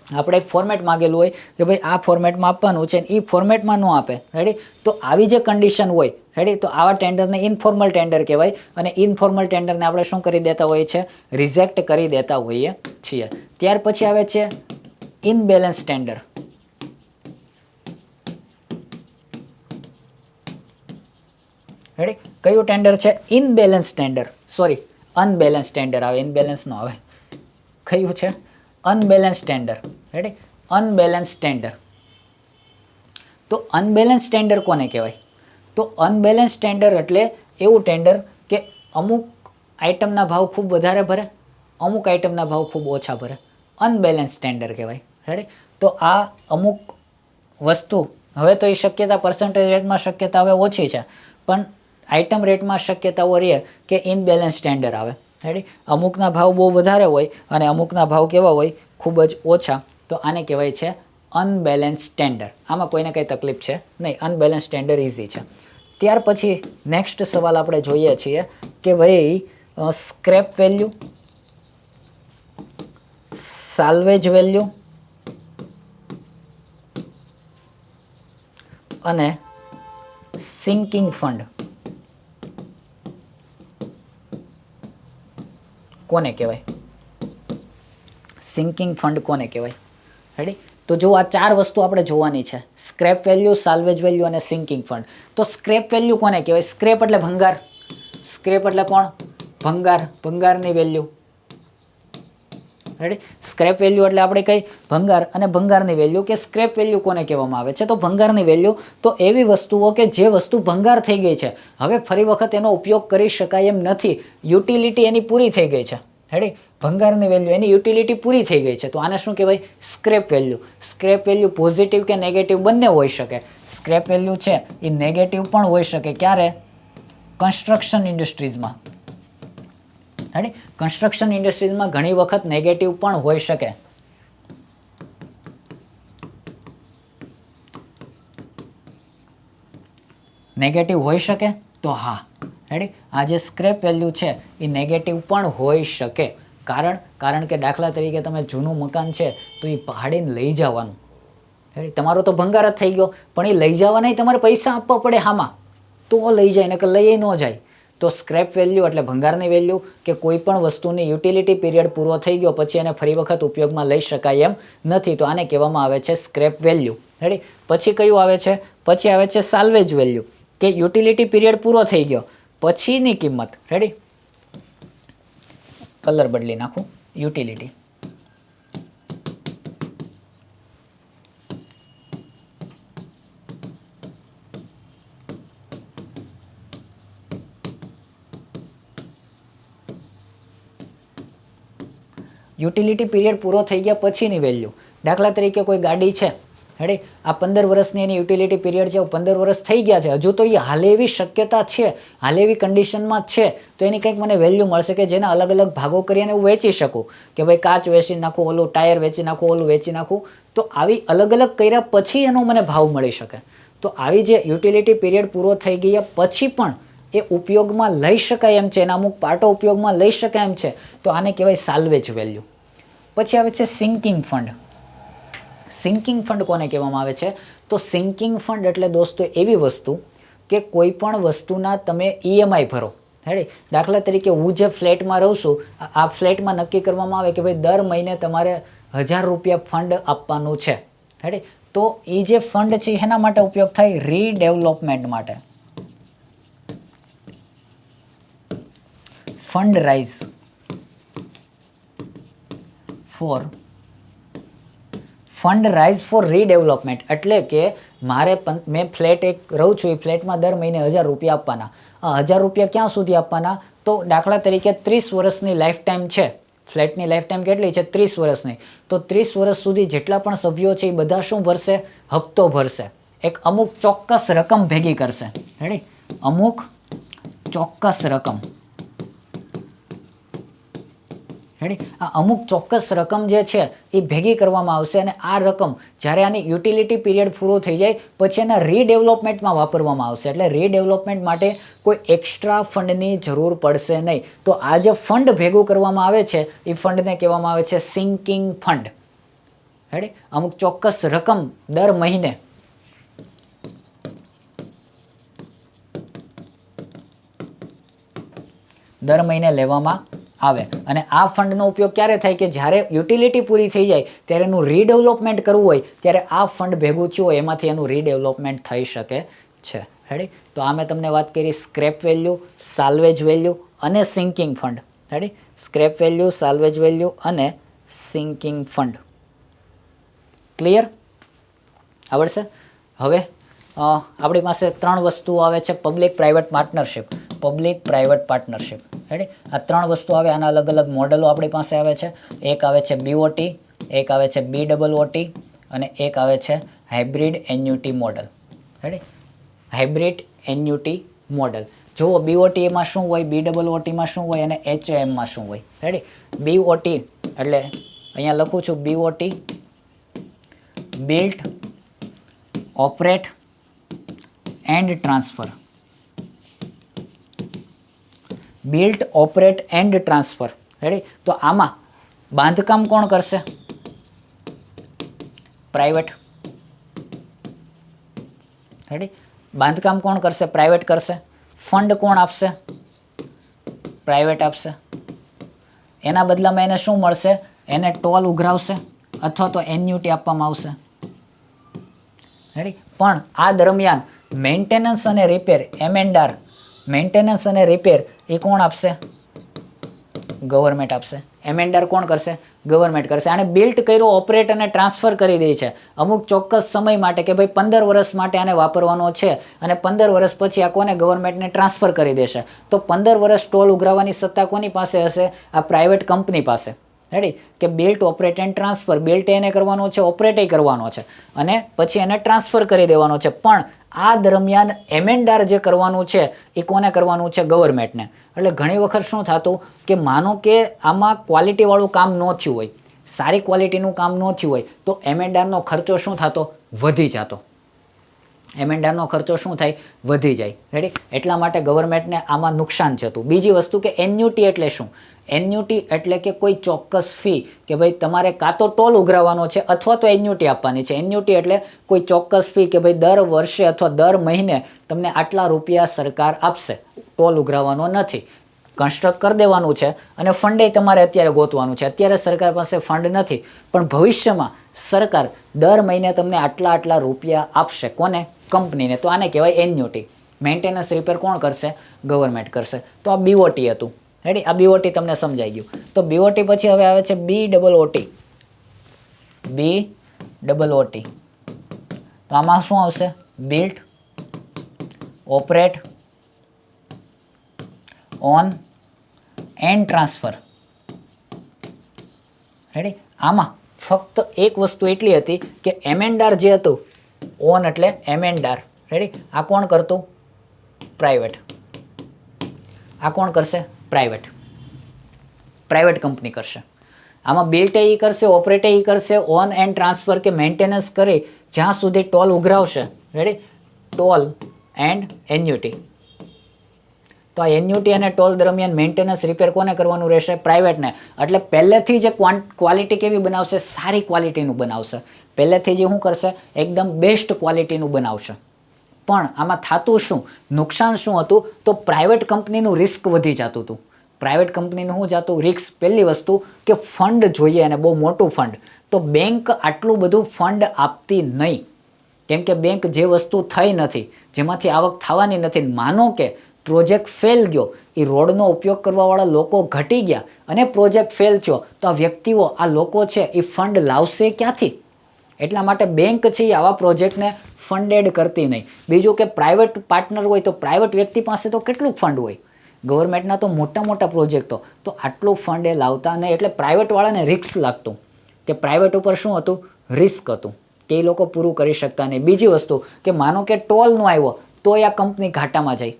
[SPEAKER 1] આપણે એક ફોર્મેટ માંગેલું હોય કે ભાઈ આ ફોર્મેટમાં આપવાનું છે, એ ફોર્મેટમાં ન આપે. રેડી? તો આવી જે કન્ડિશન હોય, રેડી, તો આવા ટેન્ડરને ઇનફોર્મલ ટેન્ડર કહેવાય અને ઇનફોર્મલ ટેન્ડરને આપણે શું કરી દેતા હોઈએ છીએ? રિજેક્ટ કરી દેતા હોઈએ છીએ. ત્યાર પછી આવે છે ઇનબેલેન્સ ટેન્ડર. રેડી? કયું ટેન્ડર છે? Imbalance tender. Sorry, unbalance tender આવે, ઇનબેલેન્સ નો આવે. કયું છે? Unbalance tender. Ready? Unbalance tender. તો અનબેલેન્સ ટેન્ડર કોને કહેવાય? તો અનબેલેન્સ ટેન્ડર એટલે એવું ટેન્ડર કે અમુક આઇટમના ભાવ ખૂબ વધારે ભરે, અમુક આઇટમના ભાવ ખૂબ ઓછા ભરે. અનબેલેન્સ ટેન્ડર કહેવાય. રેડી? તો આ અમુક વસ્તુ હવે તો એ શક્યતા પર્સન્ટેજ રેટમાં શક્યતા હવે ઓછી છે, પણ આઇટમ રેટમાં શક્યતાઓ રહે કે ઇનબેલેન્સ ટેન્ડર આવે. રેડી? અમુકના ભાવ બહુ વધારે હોય અને અમુકના ભાવ કેવા હોય? ખૂબ જ ઓછા. તો આને કહેવાય છે અનબેલેન્સ ટેન્ડર. આમાં કોઈને કંઈ તકલીફ છે નહીં. અનબેલેન્સ ટેન્ડર ઇઝી છે. ત્યાર પછી નેક્સ્ટ સવાલ આપણે જોઈએ છીએ કે ભાઈ સ્ક્રેપ વેલ્યુ, સાલ્વેજ વેલ્યુ અને સિંકિંગ ફંડ. કોને કહેવાય? સિંકિંગ ફંડ કોને કહેવાય? રેડી? તો જો આ ચાર વસ્તુ આપણે જોવાની છે, સ્ક્રેપ વેલ્યુ, સાલ્વેજ વેલ્યુ અને સિંકિંગ ફંડ. તો સ્ક્રેપ વેલ્યુ કોને કહેવાય? સ્ક્રેપ એટલે ભંગાર. સ્ક્રેપ એટલે કોણ? ભંગાર, ભંગારની વેલ્યુ. રેડી? સ્ક્રેપ વેલ્યુ એટલે આપણે કઈ ભંગાર અને ભંગારની વેલ્યુ કે સ્ક્રેપ વેલ્યુ કોને કહેવામાં આવે છે? તો ભંગારની વેલ્યુ. તો એવી વસ્તુઓ કે જે વસ્તુ ભંગાર થઈ ગઈ છે, હવે ફરી વખત એનો ઉપયોગ કરી શકાય એમ નથી, યુટિલિટી એની પૂરી થઈ ગઈ છે. રેડી? ભંગારની વેલ્યુ, એની યુટિલિટી પૂરી થઈ ગઈ છે, તો આને શું કહેવાય? Scrap value. Scrap value positive કે નેગેટિવ બંને હોઈ શકે. સ્ક્રેપ વેલ્યુ છે એ નેગેટિવ પણ હોઈ શકે. ક્યારે? કન્સ્ટ્રક્શન ઇન્ડસ્ટ્રીઝમાં. રેડી? કન્સ્ટ્રક્શન ઇન્ડસ્ટ્રીઝમાં ઘણી વખત નેગેટિવ પણ હોઈ શકે. નેગેટિવ હોઈ શકે? તો હા. રેડી? આ જે સ્ક્રેપ વેલ્યુ છે એ નેગેટિવ પણ હોઈ શકે. કારણ કે દાખલા તરીકે તમે જૂનું મકાન છે તો એ ભાડીને લઈ જવાનું. રેડી? તમારો તો ભંગાર જ થઈ ગયો, પણ એ લઈ જવા નહીં, તમારે પૈસા આપવા પડે હામાં, તો લઈ જાય, ને કે લઈ ન જાય. તો સ્ક્રેપ વેલ્યુ એટલે ભંગારની વેલ્યુ કે કોઈ પણ વસ્તુની યુટિલિટી પીરિયડ પૂરો થઈ ગયો પછી એને ફરી વખત ઉપયોગમાં લઈ શકાય એમ નથી, તો આને કહેવામાં આવે છે સ્ક્રેપ વેલ્યુ. રેડી? પછી કયું આવે છે? પછી આવે છે સાલ્વેજ વેલ્યુ, કે યુટિલિટી પીરિયડ પૂરો થઈ ગયો પછીની કિંમત. રેડી? કલર બદલી નાખું. યુટિલિટી. યુટિલિટી પીરિયડ પૂરો થઈ ગયા પછીની વેલ્યુ. દાખલા તરીકે કોઈ ગાડી છે, રેડી? આ 15 વર્ષની એની યુટિલિટી પીરિયડ છે, 15 વર્ષ થઈ ગયા છે, હજુ તો એ હાલે એવી શક્યતા છે, હાલે એવી કન્ડિશનમાં છે, તો એની કંઈક મને વેલ્યુ મળશે કે જેના અલગ અલગ ભાગો કરીને હું વેચી શકું, કે ભાઈ કાચ વેચી નાખું, ઓલું ટાયર વેચી નાખું, ઓલું વેચી નાખું. તો આવી અલગ અલગ કર્યા પછી એનો મને ભાવ મળી શકે. તો આવી જે યુટિલિટી પીરિયડ પૂરો થઈ ગયા પછી પણ એ ઉપયોગમાં લઈ શકાય એમ છે, એના અમુક પાર્ટો ઉપયોગમાં લઈ શકાય એમ છે, તો આને કહેવાય સાલ્વેજ વેલ્યુ. પછી આવે છે સિંકિંગ ફંડ. સિંકિંગ ફંડ કોને કહેવામાં આવે છે? તો સિંકિંગ ફંડ એટલે દોસ્તો એવી વસ્તુ કે કોઈ પણ વસ્તુના તમે EMI ભરો. રેડી? દાખલા તરીકે હું જે ફ્લેટમાં રહું છું, આ ફ્લેટમાં નક્કી કરવામાં આવે કે ભાઈ દર મહિને તમારે 1000 રૂપિયા ફંડ આપવાનું છે. રેડી? તો એ જે ફંડ છે એના માટે ઉપયોગ થાય? રીડેવલપમેન્ટ માટે. Fund raise for redevelopment. એટલે કે મેં ફ્લેટ એક રહું છું, એ ફ્લેટમાં દર મહિને 1000 રૂપિયા આપવાના. આ 1000 રૂપિયા ક્યાં સુધી આપવાના? તો દાખલા તરીકે 30 વર્ષની લાઈફ ટાઈમ છે. ફ્લેટની લાઈફ ટાઈમ કેટલી છે? 30 વર્ષની. તો 30 વર્ષ સુધી જેટલા પણ સભ્યો છે એ બધા શું ભરશે? હપ્તો ભરશે. એક અમુક ચોક્કસ રકમ ભેગી કરશે. રેડી? અમુક ચોક્કસ રકમ. રેડી? આ અમુક ચોક્કસ રકમ જે છે એ ભેગી કરવામાં આવશે, અને આ રકમ જ્યારે આની યુટિલિટી પીરિયડ પૂરો થઈ જાય પછી એના રીડેવલપમેન્ટમાં વાપરવામાં આવશે. એટલે રીડેવલપમેન્ટ માટે કોઈ એક્સ્ટ્રા ફંડની જરૂર પડશે નહીં. તો આ જે ફંડ ભેગું કરવામાં આવે છે એ ફંડને કહેવામાં આવે છે સિંકિંગ ફંડ. રેડી? અમુક ચોક્કસ રકમ દર મહિને લેવામાં આવે, અને આ ફંડનો ઉપયોગ ક્યારે થાય? કે જ્યારે યુટિલિટી પૂરી થઈ જાય ત્યારે એનું રીડેવલપમેન્ટ કરવું હોય ત્યારે આ ફંડ ભેગું થયું હોય એમાંથી એનું રીડેવલપમેન્ટ થઈ શકે છે. રેડી? તો આ મેં તમને વાત કરી સ્ક્રેપ વેલ્યુ, સાલ્વેજ વેલ્યુ અને sinking fund. Ready? Scrap value, salvage value અને સિંકિંગ ફંડ. ક્લિયર? આવડશે? હવે આપણી પાસે 3 વસ્તુઓ આવે છે. Public private partnership. Public private partnership. Ready? આ 3 વસ્તુ આવે. આના અલગ અલગ મોડલો આપણી પાસે આવે છે. એક આવે છે BOT, એક આવે છે BOOT અને એક આવે છે hybrid annuity model. Ready? Hybrid annuity model. જુઓ BOT માં શું હોય, BOOT માં શું હોય અને HAM માં શું હોય. રેડી? BOT એટલે અહીંયા લખું છું BOT, built, operate and transfer. Built, operate and transfer. Ready? તો આમાં બાંધકામ કોણ કરશે? પ્રાઇવેટ. રેડી? બાંધકામ કોણ કરશે? પ્રાઇવેટ કરશે. ફંડ કોણ આપશે? પ્રાઇવેટ આપશે. એના બદલામાં એને શું મળશે? એને ટોલ ઉઘરાવશે અથવા તો એન્યુટી આપવામાં આવશે. રેડી? પણ આ દરમિયાન મેન્ટેનન્સ અને રિપેર, એમએનઆર, મેન્ટેનન્સ અને રિપેર એ કોણ આપશે? ગવર્મેન્ટ આપશે. એમએનઆર કોણ કરશે? ગવર્મેન્ટ કરશે. આને બિલ્ટ કર્યો, ઓપરેટ અને ટ્રાન્સફર કરી દે છે અમુક ચોક્કસ સમય માટે કે ભાઈ 15 વર્ષ માટે આને વાપરવાનો છે અને 15 વર્ષ પછી આ કોને? ગવર્મેન્ટને ટ્રાન્સફર કરી દેશે. તો 15 વર્ષ ટોલ ઉઘરાવવાની સત્તા કોની પાસે હશે? આ પ્રાઇવેટ કંપની પાસે. રેડી? કે built, operate and transfer. Built એને કરવાનો છે, ઓપરેટ કરવાનો છે અને પછી એને ટ્રાન્સફર કરી દેવાનો છે. પણ આ દરમિયાન એમેન્ડાર જે કરવાનું છે એ કોને કરવાનું છે? ગવર્મેન્ટને. એટલે ઘણી વખત શું થતું કે માનો કે આમાં ક્વોલિટીવાળું કામ ન થયું હોય, સારી ક્વોલિટીનું કામ ન થયું હોય તો એમેન્ડારનો ખર્ચો શું થતો? વધી જતો. એમેન્ડારનો ખર્ચો શું થાય? વધી જાય. રેડી? એટલા માટે ગવર્મેન્ટને આમાં નુકસાન જતું. બીજી વસ્તુ કે એન્યુટી એટલે શું? એન્યુટી એટલે કે કોઈ ચોક્કસ ફી કે ભાઈ તમારે કાં તો ટોલ ઉઘરાવવાનો છે અથવા તો એન્યુટી આપવાની છે. એન્યુટી એટલે કોઈ ચોક્કસ ફી કે ભાઈ દર વર્ષે અથવા દર મહિને તમને આટલા રૂપિયા સરકાર આપશે. ટોલ ઉઘરાવવાનો નથી, કન્સ્ટ્રક્ટ કરી દેવાનું છે અને ફંડે તમારે અત્યારે ગોતવાનું છે. અત્યારે સરકાર પાસે ફંડ નથી પણ ભવિષ્યમાં સરકાર દર મહિને તમને આટલા રૂપિયા આપશે. કોને? કંપનીને. તો આને કહેવાય એન્યુટી. મેન્ટેનન્સ રિપેર કોણ કરશે? ગવર્મેન્ટ કરશે. તો આ બીઓટી હતું. રેડી? આ બીઓટી તમને સમજાઈ ગયું. તો બીઓટી પછી હવે આવે છે BOOT. BOOT. તો આમાં શું આવશે? Built, operate, on and transfer. Ready? આમાં ફક્ત એક વસ્તુ એટલી હતી કે એમેન્ડાર જે હતું, ઓન એટલે એમેન્ડાર. રેડી? આ કોણ કરતું? પ્રાઇવેટ. આ કોણ કરશે? પ્રાઇવેટ. પ્રાઇવેટ કંપની કરશે. આમાં બિલ્ટ એ કરશે, ઓપરેટ એ કરશે, ઓન એન્ડ ટ્રાન્સફર કે મેન્ટેનન્સ કરી જ્યાં સુધી ટોલ ઉઘરાવશે. રેડી? Toll and annuity. તો આ એન્યુટી અને ટોલ દરમિયાન મેન્ટેનન્સ રિપેર કોને કરવાનું રહેશે? પ્રાઇવેટને. એટલે પહેલેથી જે ક્વોલિટી કેવી બનાવશે? સારી ક્વોલિટીનું બનાવશે. પહેલેથી જે શું કરશે? એકદમ બેસ્ટ ક્વોલિટીનું બનાવશે. પણ આમાં થતું શું? નુકસાન શું હતું? તો પ્રાઇવેટ કંપનીનું રિસ્ક વધી જતું હતું. પ્રાઇવેટ કંપનીનું શું જતું? રિસ્ક. પહેલી વસ્તુ કે ફંડ જોઈએ અને બહુ મોટું ફંડ. તો બેંક આટલું બધું ફંડ આપતી નહીં. કેમ કે બેંક જે વસ્તુ થઈ નથી, જેમાંથી આવક થવાની નથી, માનો કે પ્રોજેક્ટ ફેલ ગયો, એ રોડનો ઉપયોગ કરવાવાળા લોકો ઘટી ગયા અને પ્રોજેક્ટ ફેલ થયો તો આ વ્યક્તિઓ, આ લોકો છે એ ફંડ લાવશે ક્યાંથી? એટલા માટે બેંક છે એ આવા પ્રોજેક્ટને ફંડેડ કરતી નહીં. બીજું કે પ્રાઇવેટ પાર્ટનર હોય તો પ્રાઇવેટ વ્યક્તિ પાસે તો કેટલું ફંડ હોય? ગવર્મેન્ટના તો મોટા પ્રોજેક્ટો, તો આટલું ફંડ એ લાવતા નહીં. એટલે પ્રાઇવેટવાળાને રિસ્ક લાગતું કે પ્રાઇવેટ ઉપર શું હતું? રિસ્ક હતું કે એ લોકો પૂરું કરી શકતા નહીં. બીજી વસ્તુ કે માનો કે ટોલ ન આવ્યો તો આ કંપની ઘાટામાં જાય.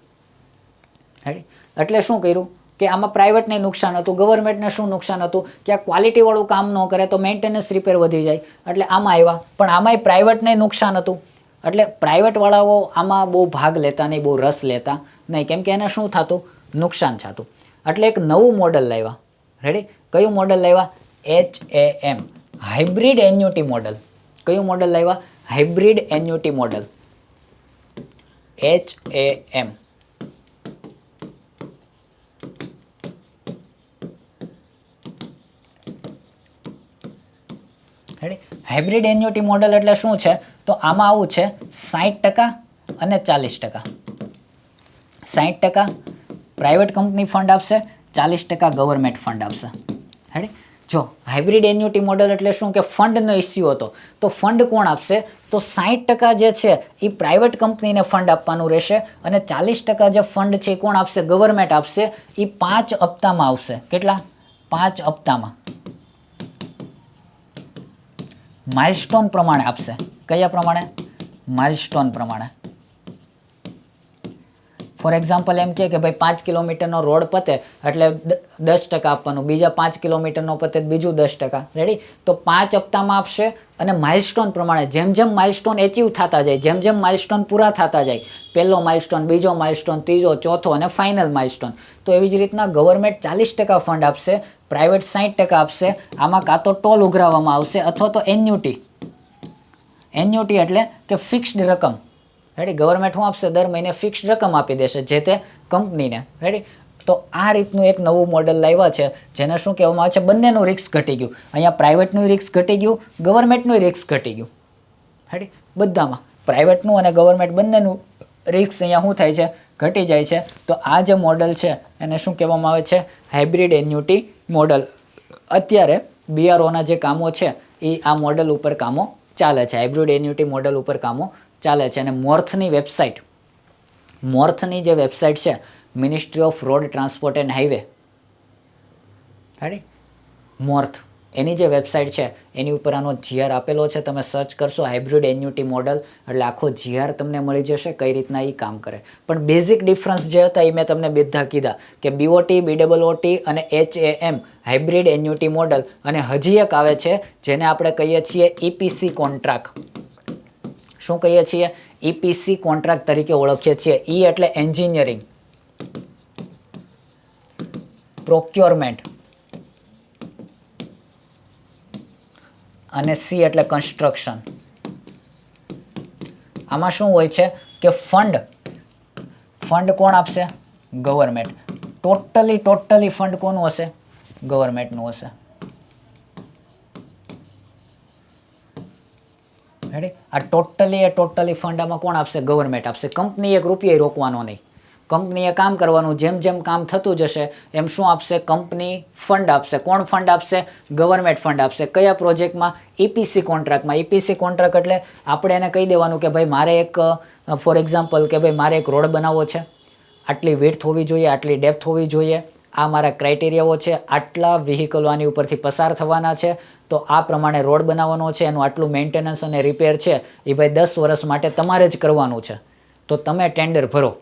[SPEAKER 1] એટલે શું કર્યું કે આમાં પ્રાઇવેટને નુકસાન હતું, ગવર્મેન્ટને શું નુકસાન હતું કે આ ક્વોલિટીવાળું કામ ન કરે તો મેન્ટેનન્સ રિપેર વધી જાય. એટલે આમાં આવ્યા. પણ આમાંય પ્રાઇવેટને નુકસાન હતું. એટલે પ્રાઇવેટવાળાઓ આમાં બહુ ભાગ લેતા નહીં, બહુ રસ લેતા નહીં. કેમ કે એને શું થતું? નુકસાન થતું. એટલે એક નવું મોડલ લાવ્યા. રેડી? કયું મોડલ લાવ્યા? HAM, hybrid annuity model. કયું મોડલ લાવ્યા? Hybrid annuity model. HAM. Hybrid annuity model એટલે શું છે? તો આમાં આવું છે 60% અને 40%. 60% પ્રાઇવેટ કંપની ફંડ આપશે, 40% ગવર્મેન્ટ ફંડ આપશે. રેડી? જો હાઇબ્રિડ એન્યુટી મોડલ એટલે શું કે ફંડનો ઇસ્યુ હતો તો ફંડ કોણ આપશે? તો 60% જે છે એ પ્રાઇવેટ કંપનીને ફંડ આપવાનું રહેશે અને 40% જે ફંડ છે એ કોણ આપશે? ગવર્મેન્ટ આપશે. એ 5 હપ્તામાં આવશે. કેટલા? 5 હપ્તામાં. માઇલસ્ટોન પ્રમાણે આપશે. કયા પ્રમાણે? માઇલસ્ટોન પ્રમાણે. ફોર એક્ઝામ્પલ એમ કે ભાઈ 5 કિલોમીટરનો રોડ પતે એટલે 10% આપવાનું, બીજા 5 કિલોમીટરનો પતે બીજું 10%. રેડી? તો 5 હપ્તામાં આપશે અને માઇલસ્ટોન પ્રમાણે જેમ જેમ માઇલસ્ટોન એચીવ થતા જાય, જેમ જેમ માઇલસ્ટોન પૂરા થતા જાય, પહેલો માઇલસ્ટોન, બીજો માઇલસ્ટોન, ત્રીજો, ચોથો અને ફાઇનલ માઇલસ્ટોન. તો એવી જ રીતના ગવર્મેન્ટ 40% ફંડ આપશે, પ્રાઇવેટ 60% આપશે. આમાં કાં તો ટોલ ઉઘરાવવામાં આવશે અથવા તો એન્યુટી. એન્યુટી એટલે કે ફિક્સ્ડ રકમ. રેડી? ગવર્મેન્ટ શું આપશે? દર મહિને ફિક્સ્ડ રકમ આપી દેશે જે તે કંપનીને. રેડી? તો આ રીતનું એક નવું મોડલ લાવ્યા છે, જેને શું કહેવામાં આવે છે, બંનેનું રિસ્ક ઘટી ગયું. અહીંયા પ્રાઇવેટનું રિસ્ક ઘટી ગયું, ગવર્મેન્ટનું રિસ્ક ઘટી ગયું. હેડી બધામાં પ્રાઇવેટનું અને ગવર્મેન્ટ બંનેનું રિસ્ક અહીંયા શું થાય છે, ઘટી જાય છે. તો આ જે મોડલ છે એને શું કહેવામાં આવે છે, હાઇબ્રિડ એન્યુટી મોડલ. અત્યારે બીઆરઓના જે કામો છે એ આ મોડલ ઉપર કામો ચાલે છે, હાઇબ્રિડ એન્યુટી મોડલ ઉપર કામો ચાલે છે. અને મોર્થની જે વેબસાઇટ છે, ministry of road transport and highway, right, MoRTH, એની જે વેબસાઇટ છે એની ઉપર આનો જીઆર આપેલો છે. તમે સર્ચ કરશો હાઇબ્રિડ એન્યુટી મોડલ એટલે આખો જીઆર તમને મળી જશે, કઈ રીતના એ કામ કરે. પણ બેઝિક ડિફરન્સ જે હતા એ મેં તમને બધા કીધા કે બીઓટી, બીડબલઓટી અને HAM હાઇબ્રિડ એન્યુટી મોડલ. અને હજી એક આવે છે જેને આપણે કહીએ છીએ EPC કોન્ટ્રાક્ટ. શું કહીએ છીએ? EPC કોન્ટ્રાક્ટ તરીકે ઓળખીએ છીએ. E એટલે એન્જિનિયરિંગ, પ્રોક્યોરમેન્ટ અને C એટલે કન્સ્ટ્રક્શન. આમાં શું હોય છે કે ફંડ કોણ આપશે? ગવર્મેન્ટ. ટોટલી ફંડ કોનું હશે? ગવર્મેન્ટનું હશે. રેડી? આ ટોટલી ફંડ આમાં કોણ આપશે? ગવર્મેન્ટ આપશે. કંપની એક રૂપિયા રોકવાનો નહીં. કંપનીએ કામ કરવાનું, જેમ જેમ કામ થતું જશે એમ શું આપશે? કંપની ફંડ આપશે. કોણ ફંડ આપશે? ગવર્મેન્ટ ફંડ આપશે. કયા પ્રોજેક્ટમાં? EPC કોન્ટ્રાક્ટમાં. EPC કોન્ટ્રાક્ટ એટલે આપણે એને કહી દેવાનું કે ભાઈ મારે એક ફોર એક્ઝામ્પલ કે ભાઈ મારે એક રોડ બનાવવો છે, આટલી વિડ્થ હોવી જોઈએ, આટલી ડેપ્થ હોવી જોઈએ, આ મારા ક્રાઇટેરિયાઓ છે, આટલા વ્હીકલો આની ઉપરથી પસાર થવાના છે, તો આ પ્રમાણે રોડ બનાવવાનો છે, એનું આટલું મેન્ટેનન્સ અને રિપેર છે એ ભાઈ 10 વર્ષ માટે તમારે જ કરવાનું છે. તો તમે ટેન્ડર ભરો.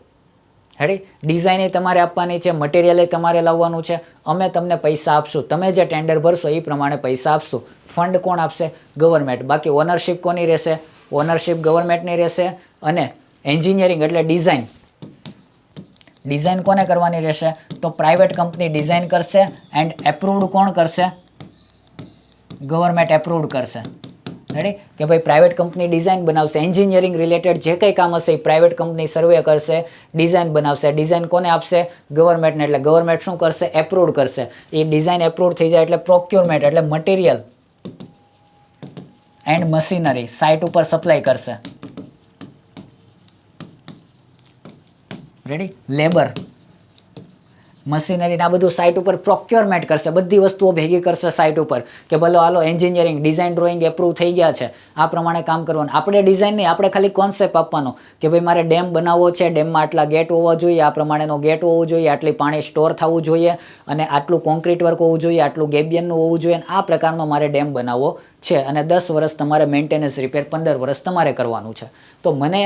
[SPEAKER 1] હેડી? ડિઝાઇન તમારે આપવાની છે, મટીરિયલ તમારે લાવવાનું છે, અમે તમને પૈસા આપશું, તમે જે ટેન્ડર ભરશો એ પ્રમાણે પૈસા આપશું. ફંડ કોણ આપશે? ગવર્મેન્ટ. બાકી ઓનરશિપ કોની રહેશે? ઓનરશિપ ગવર્મેન્ટની રહેશે. અને એન્જિનિયરિંગ એટલે ડિઝાઇન કોને કરવાની રહેશે? તો પ્રાઇવેટ કંપની ડિઝાઇન કરશે એન્ડ એપ્રુવડ કોણ કરશે? ગવર્મેન્ટ એપ્રુવડ કરશે. રેડી? કે ભાઈ પ્રાઇવેટ કંપની ડિઝાઇન બનાવશે, એન્જિનિયરિંગ રિલેટેડ જે કંઈ કામ હશે એ પ્રાઇવેટ કંપની સર્વે કરશે, ડિઝાઇન બનાવશે. ડિઝાઇન કોને આપશે? ગવર્મેન્ટને. એટલે ગવર્મેન્ટ શું કરશે? એપ્રુવડ કરશે. એ ડિઝાઇન એપ્રુવડ થઈ જાય એટલે પ્રોક્યોરમેન્ટ એટલે મટીરિયલ એન્ડ મશીનરી સાઇટ ઉપર સપ્લાય કરશે. રેડી? લેબર, મશીનરી આ બધું સાઇટ ઉપર પ્રોક્યોરમેન્ટ કરશે. બધી વસ્તુઓ ભેગી કરશે સાઇટ ઉપર કે ભલો હાલો એન્જિનિયરિંગ ડિઝાઇન ડ્રોઈંગ એપ્રુવ થઈ ગયા છે, આ પ્રમાણે કામ કરવાનું. આપણે ડિઝાઇન નહીં, આપણે ખાલી કોન્સેપ્ટ આપવાનો કે ભાઈ મારે ડેમ બનાવવો છે, ડેમમાં આટલા ગેટ હોવા જોઈએ, આ પ્રમાણેનો ગેટ હોવો જોઈએ, આટલી પાણી સ્ટોર થવું જોઈએ અને આટલું કોન્ક્રીટ વર્ક હોવું જોઈએ, આટલું ગેબિયનનું હોવું જોઈએ. આ પ્રકારનો મારે ડેમ બનાવવો છે અને 10 વર્ષ તમારે મેન્ટેનન્સ રિપેર 15 વર્ષ તમારે કરવાનું છે. તો મને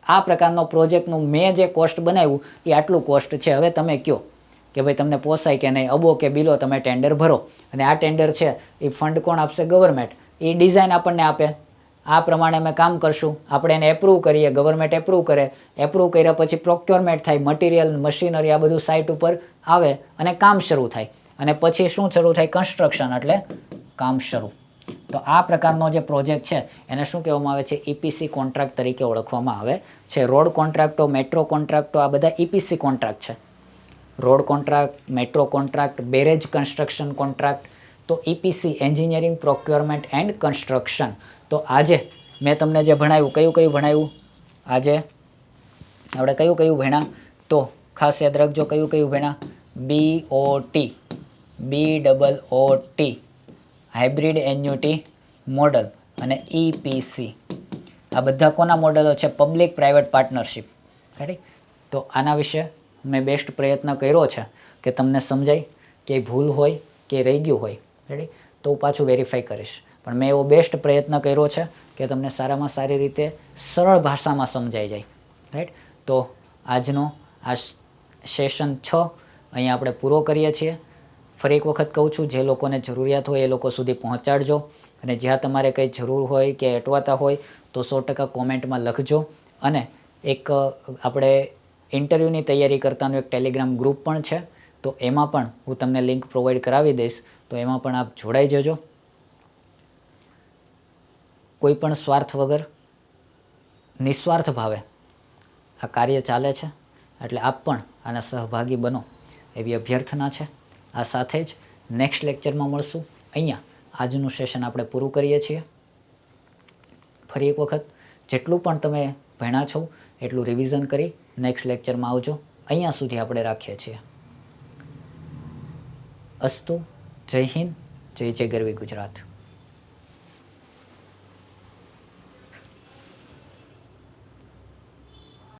[SPEAKER 1] આ પ્રકારનો પ્રોજેક્ટનું મેં જે કોસ્ટ બનાવ્યું એ આટલું કોસ્ટ છે. હવે તમે કહો કે ભાઈ તમને પોસાય કે નહીં, અબો કે બિલો તમે ટેન્ડર ભરો. અને આ ટેન્ડર છે એ ફંડ કોણ આપશે? ગવર્મેન્ટ. એ ડિઝાઇન આપણને આપે, આ પ્રમાણે અમે કામ કરશું, આપણે એને એપ્રુવ કરીએ, ગવર્મેન્ટ એપ્રુવ કરે, એપ્રુવ કર્યા પછી પ્રોક્યોરમેન્ટ થાય, મટીરિયલ, મશીનરી આ બધું સાઇટ ઉપર આવે અને કામ શરૂ થાય. અને પછી શું શરૂ થાય? કન્સ્ટ્રક્શન એટલે કામ શરૂ. તો આ પ્રકારનો જે પ્રોજેક્ટ છે એને શું કહેવામાં આવે છે? EPC કોન્ટ્રાક્ટ તરીકે ઓળખવામાં આવે છે. રોડ કોન્ટ્રાક્ટો, મેટ્રો કોન્ટ્રાક્ટો આ બધા EPC કોન્ટ્રાક્ટ છે. Road contract, metro contract, barrage construction contract. તો EPC engineering, procurement and construction. તો આજે મેં તમને જે ભણાવ્યું, કયું ભણાવ્યું? આજે આપણે કયું ભણ્યા? તો ખાસ યાદ રાખજો, કયું ભણ્યા? BOT હાઇબ્રિડ એન્યુટી મોડલ અને EPC. આ બધા કોના મોડલો છે? Public private partnership. રાઈટ? તો આના વિશે મેં બેસ્ટ પ્રયત્ન કર્યો છે કે તમને સમજાય, કે ભૂલ હોય કે રહી ગયું હોય, રેડી, તો હું પાછું વેરીફાઈ કરીશ. પણ મેં એવો બેસ્ટ પ્રયત્ન કર્યો છે કે તમને સારામાં સારી રીતે સરળ ભાષામાં સમજાઈ જાય. રાઈટ? તો આજનો આ સેશન 6 અહીંયા આપણે પૂરો કરીએ છીએ. ફરી એક વખત કહું છું, જે લોકોને જરૂરિયાત હોય એ લોકો સુધી પહોંચાડજો. અને જ્યાં તમારે કંઈ જરૂર હોય કે અટવાતા હોય તો 100% કોમેન્ટમાં લખજો. અને એક આપણે ઇન્ટરવ્યૂની તૈયારી કરતાનું એક ટેલિગ્રામ ગ્રુપ પણ છે, તો એમાં પણ હું તમને લિંક પ્રોવાઈડ કરાવી દઈશ, તો એમાં પણ આપ જોડાઈ જજો. કોઈ પણ સ્વાર્થ વગર નિસ્વાર્થ ભાવે આ કાર્ય ચાલે છે, એટલે આપ પણ આના સહભાગી બનો એવી અભ્યર્થના છે. આ સાથે જ નેક્સ્ટ લેક્ચરમાં મળશું. અહીંયા આજનું સેશન આપણે પૂરું કરીએ છીએ. ફરી એક વખત જેટલું પણ તમે ભણ્યા છો એટલું રિવિઝન કરી નેક્સ્ટ લેક્ચરમાં આવજો. અહીંયા સુધી આપણે રાખીએ છીએ. અસ્તુ. જય હિન્દ. જય જય ગરવી ગુજરાત.